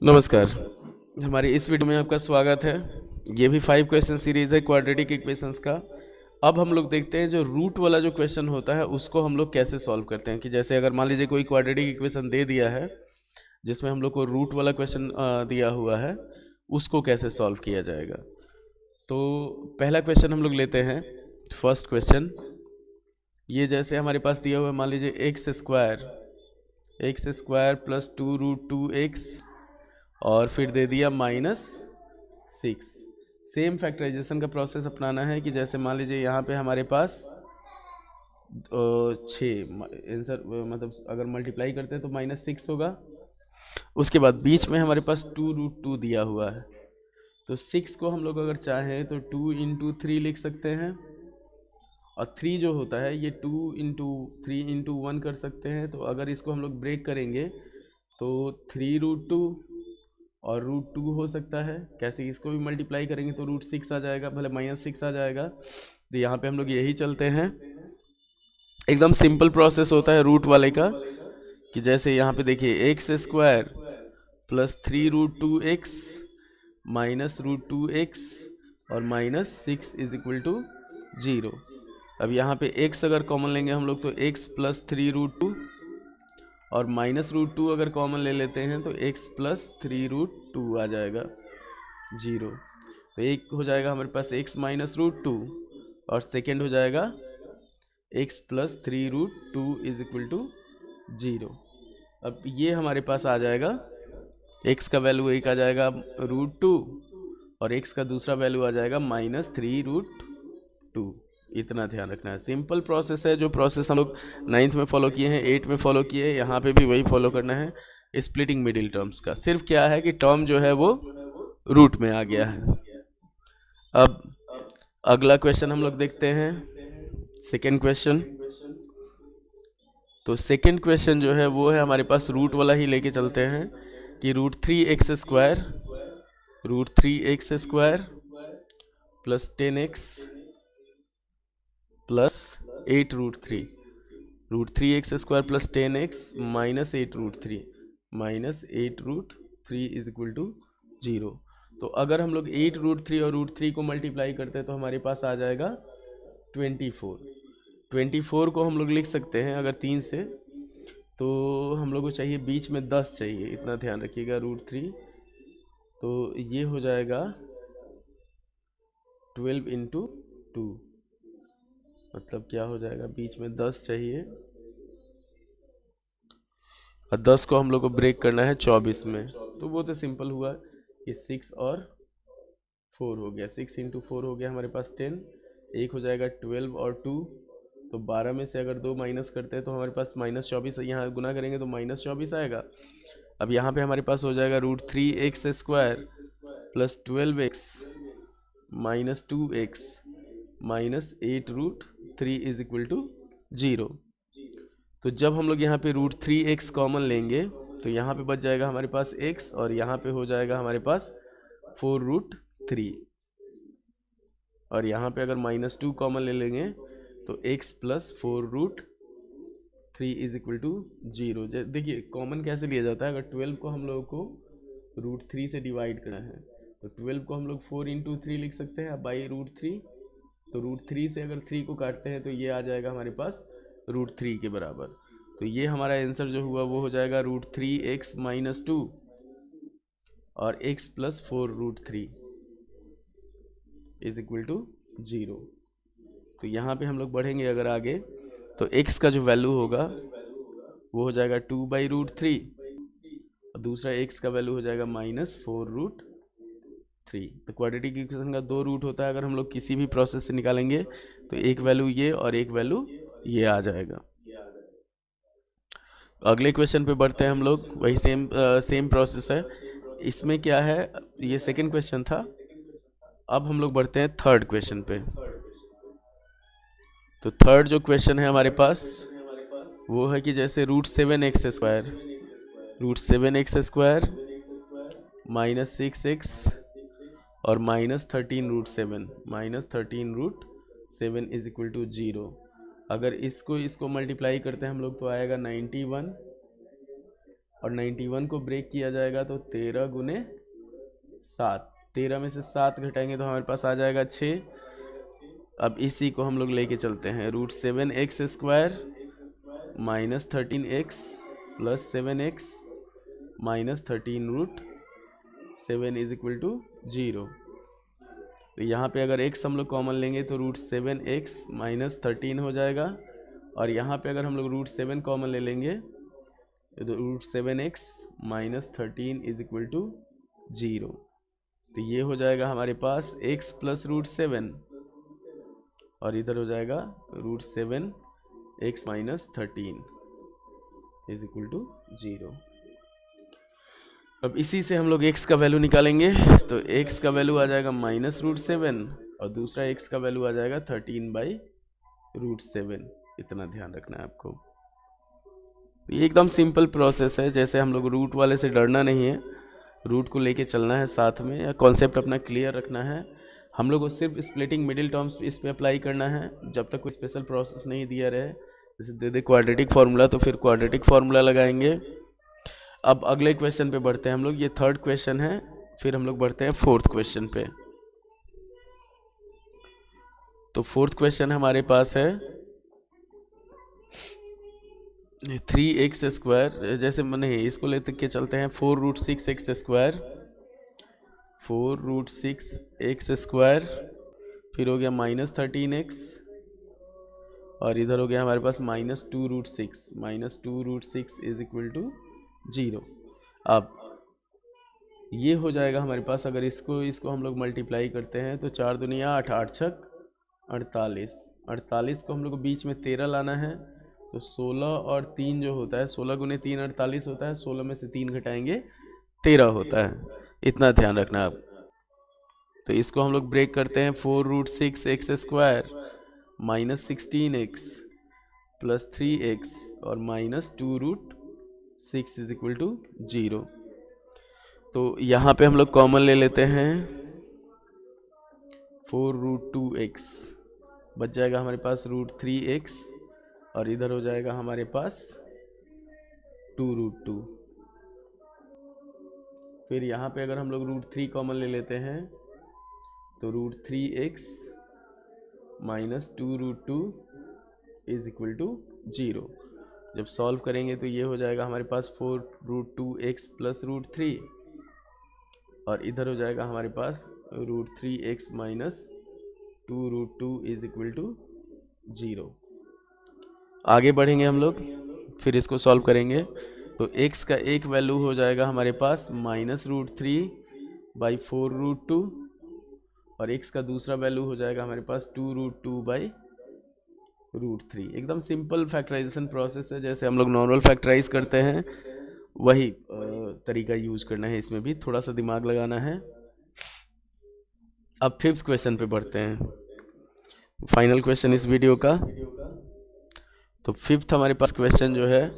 नमस्कार। हमारी इस वीडियो में आपका स्वागत है। ये भी 5 क्वेश्चन सीरीज है क्वाड्रेटिक इक्वेशंस का। अब हम लोग देखते हैं जो रूट वाला जो क्वेश्चन होता है उसको हम लोग कैसे सॉल्व करते हैं। कि जैसे अगर मान लीजिए कोई क्वाड्रेटिक इक्वेशन दे दिया है जिसमें हम लोग को रूट वाला क्वेश्चन दिया हुआ है, उसको कैसे सॉल्व किया जाएगा। तो पहला क्वेश्चन हम लोग लेते हैं, फर्स्ट क्वेश्चन। ये जैसे हमारे पास दिया हुआ है, मान लीजिए एक्स स्क्वायर प्लस 2√2x और फिर दे दिया -6। सेम फैक्टराइजेशन का प्रोसेस अपनाना है कि जैसे मान लीजिए यहाँ पे हमारे पास 6 आंसर, मतलब अगर मल्टीप्लाई करते हैं तो -6 होगा। उसके बाद बीच में हमारे पास 2√2 दिया हुआ है, तो 6 को हम लोग अगर चाहें तो 2 × 3 लिख सकते हैं। और 3 जो होता है ये 2 × 3 × 1 कर सकते हैं। तो अगर इसको हम लोग ब्रेक करेंगे तो 3√2 और √2 हो सकता है। कैसे इसको भी मल्टीप्लाई करेंगे तो √6 आ जाएगा, भले -6 आ जाएगा। तो यहाँ पे हम लोग यही चलते हैं। एकदम सिंपल प्रोसेस होता है रूट वाले का। कि जैसे यहाँ पे देखिए x square plus 3√2x minus √2x और -6 इज इक्वल टू 0। अब यहाँ पे x अगर कॉमन लेंगे हम लोग तो x प्लस 3√2 और -√2 अगर कॉमन ले लेते हैं तो x प्लस 3√2 आ जाएगा 0। तो एक हो जाएगा हमारे पास x माइनस √2 और सेकेंड हो जाएगा x plus 3√2 is equal to 0। अब ये हमारे पास आ जाएगा, x का वैल्यू एक आ जाएगा √2 और x का दूसरा वैल्यू आ जाएगा -3√2। इतना ध्यान रखना है। सिंपल प्रोसेस है, जो प्रोसेस हम लोग 9th में फॉलो किए हैं, 8 में फॉलो किए हैं, यहाँ पे भी वही फॉलो करना है। स्प्लिटिंग मिडिल टर्म्स का सिर्फ क्या है कि टर्म जो है वो रूट में आ गया है। अब अगला क्वेश्चन हम लोग देखते हैं, सेकेंड क्वेश्चन। तो सेकेंड क्वेश्चन जो है वो है हमारे पास रूट वाला ही लेके चलते हैं कि √3x² plus 10x plus 8√3, √3x² plus 10x -8√3 is equal to 0। तो अगर हम लोग 8√3 और √3 को मल्टीप्लाई करते हैं तो हमारे पास आ जाएगा 24। 24 को हम लोग लिख सकते हैं अगर 3 से, तो हम लोग को चाहिए बीच में 10 चाहिए, इतना ध्यान रखिएगा। √3 तो ये हो जाएगा 12 × 2, मतलब क्या हो जाएगा, बीच में 10 चाहिए और 10 को हम लोग को ब्रेक करना है 24 में। तो वो तो सिंपल हुआ कि 6 और 4 हो गया, 6 × 4 हो गया हमारे पास 10, एक हो जाएगा 12 और 2, तो 12 में से अगर 2 माइनस करते हैं तो हमारे पास -24, यहाँ गुना करेंगे तो -24 आएगा। अब यहाँ पे हमारे पास हो जाएगा √3x² plus 12x minus 2x minus 8√3 is equal to 0। तो जब हम लोग यहाँ पे √3x कॉमन लेंगे तो यहाँ पे बच जाएगा हमारे पास x और यहाँ पे हो जाएगा हमारे पास 4√3, और यहाँ पे अगर -2 कॉमन ले लेंगे तो x plus 4√3 is equal to 0। देखिए कॉमन कैसे लिया जाता है, अगर 12 को हम लोगों को √3 से डिवाइड करना है तो 12 को हम लोग 4 × 3 लिख सकते हैं बाई √3। तो √3 से अगर 3 को काटते हैं तो ये आ जाएगा हमारे पास √3 के बराबर। तो ये हमारा आंसर जो हुआ वो हो जाएगा √3x - 2 और x plus 4√3 is equal to 0। तो यहाँ पे हम लोग बढ़ेंगे अगर आगे तो x का जो वैल्यू होगा वो हो जाएगा 2/√3 और दूसरा x का वैल्यू हो जाएगा -4√3। तो क्वाड्रेटिक इक्वेशन का 2 रूट होता है, अगर हम लोग किसी भी प्रोसेस से निकालेंगे तो एक वैल्यू ये और एक वैल्यू ये आ जाएगा। अगले क्वेश्चन पे बढ़ते हैं हम लोग, वही सेम प्रोसेस है। इसमें क्या है, ये सेकंड क्वेश्चन था। अब हम लोग बढ़ते हैं थर्ड क्वेश्चन पे। तो थर्ड जो क्वेश्चन है हमारे पास वो है कि जैसे √7x² -6x और -13√7 इज इक्वल टू 0। अगर इसको मल्टीप्लाई करते हैं हम लोग तो आएगा 91 और 91 को ब्रेक किया जाएगा तो 13 गुने 7, 13 में से 7 घटाएंगे तो हमारे पास आ जाएगा 6। अब इसी को हम लोग लेके चलते हैं, √7x² minus 13x plus 7x minus 13√7 is equal to 0। तो यहाँ पे अगर x हम लोग कॉमन लेंगे तो √7x माइनस 13 हो जाएगा, और यहाँ पे अगर हम लोग √7 कॉमन ले लेंगे तो √7x minus 13 is equal to 0। तो ये हो जाएगा हमारे पास x प्लस √7, और इधर हो जाएगा √7x minus 13 is equal to 0। अब इसी से हम लोग x का वैल्यू निकालेंगे, तो x का वैल्यू आ जाएगा माइनस √7 और दूसरा x का वैल्यू आ जाएगा 13/√7। इतना ध्यान रखना है आपको। ये एकदम सिंपल प्रोसेस है, जैसे हम लोग रूट वाले से डरना नहीं है, रूट को लेके चलना है साथ में, या कॉन्सेप्ट अपना क्लियर रखना है। हम लोग को सिर्फ स्प्लिटिंग मिडिल टर्म्स इस पे अप्लाई करना है, जब तक कोई स्पेशल प्रोसेस नहीं दिया रहे। जैसे दे दे क्वाड्रेटिक फार्मूला तो फिर क्वाड्रेटिक फार्मूला लगाएंगे। अब अगले क्वेश्चन पे बढ़ते हैं हम लोग, ये 3rd क्वेश्चन है, फिर हम लोग बढ़ते हैं 4th क्वेश्चन पे। तो 4th क्वेश्चन हमारे पास है 3x², जैसे नहीं इसको लेते के चलते हैं 4√6x², 4√6x², फिर हो गया माइनस 13x, और इधर हो गया हमारे पास minus 2√6, minus 2√6 is equal to 0। अब ये हो जाएगा हमारे पास, अगर इसको हम लोग मल्टीप्लाई करते हैं तो 4 दूनिया 8, 8 छक 48, 48 को हम लोग को बीच में 13 लाना है, तो 16 और 3 जो होता है, 16 गुने 3 48 होता है, 16 में से 3 घटाएंगे 13 होता है। इतना ध्यान रखना आप। तो इसको हम लोग ब्रेक करते हैं, 4√6x² minus 16x plus 3x और माइनस 2√6 इज इक्वल टू 0। तो यहाँ पे हम लोग कॉमन ले लेते हैं, 4√2x बच जाएगा हमारे पास √3x, और इधर हो जाएगा हमारे पास 2√2। फिर यहाँ पे अगर हम लोग √3 कॉमन ले लेते हैं तो √3x minus 2√2 is equal to 0। जब सॉल्व करेंगे तो ये हो जाएगा हमारे पास 4√2x प्लस √3, और इधर हो जाएगा हमारे पास √3x minus 2√2 is equal to 0। आगे बढ़ेंगे हम लोग, फिर इसको सॉल्व करेंगे तो x का एक वैल्यू हो जाएगा हमारे पास माइनस √3/4√2, और x का दूसरा वैल्यू हो जाएगा हमारे पास 2√2/√3। एकदम सिंपल फैक्टराइजेशन प्रोसेस है, जैसे हम लोग नॉर्मल फैक्टराइज करते हैं वही तरीका यूज करना है, इसमें भी थोड़ा सा दिमाग लगाना है। अब 5th क्वेश्चन पे बढ़ते हैं, फाइनल क्वेश्चन इस वीडियो का। तो 5th हमारे पास क्वेश्चन जो है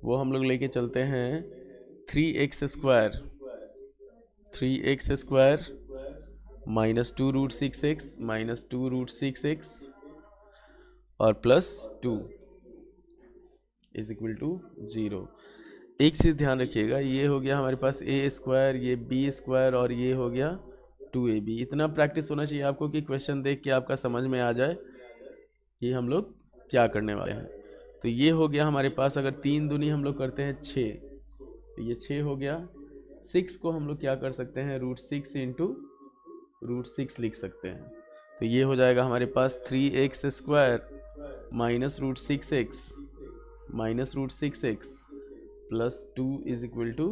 वो हम लोग लेके चलते हैं 3x² minus 2√6x minus 2√6x और प्लस 2 इज इक्वल टू 0। एक चीज़ ध्यान रखिएगा, ये हो गया हमारे पास a², ये b² और ये हो गया 2ab। इतना प्रैक्टिस होना चाहिए आपको कि क्वेश्चन देख के आपका समझ में आ जाए कि हम लोग क्या करने वाले हैं। तो ये हो गया हमारे पास, अगर 3 दूनी हम लोग करते हैं 6, तो ये 6 हो गया। 6 को हम लोग क्या कर सकते हैं, √6 इंटू √6 लिख सकते हैं। तो ये हो जाएगा हमारे पास 3x² minus √6x minus √6x plus 2 is equal to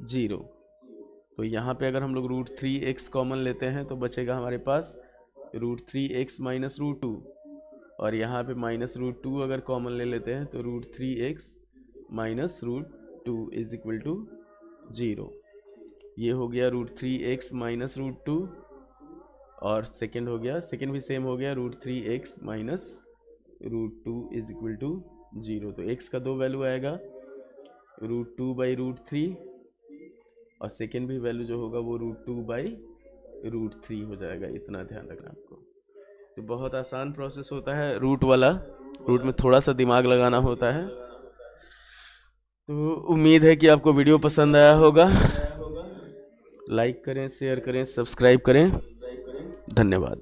0। तो यहाँ पे अगर हम लोग √3x कॉमन लेते हैं तो बचेगा हमारे पास √3x माइनस √2, और यहाँ पे माइनस √2 अगर कॉमन ले लेते हैं तो √3x minus √2 is equal to 0। ये हो गया √3x माइनस √2, और सेकेंड हो गया, सेकेंड भी सेम हो गया, √3x minus √2 is equal to 0। तो x का 2 वैल्यू आएगा, √2/√3, और सेकेंड भी वैल्यू जो होगा वो √2/√3 हो जाएगा। इतना ध्यान रखना आपको। तो बहुत आसान प्रोसेस होता है रूट वाला, रूट में थोड़ा सा दिमाग लगाना होता है। तो उम्मीद है कि आपको वीडियो पसंद आया होगा। लाइक करें, शेयर करें, सब्सक्राइब करें। धन्यवाद।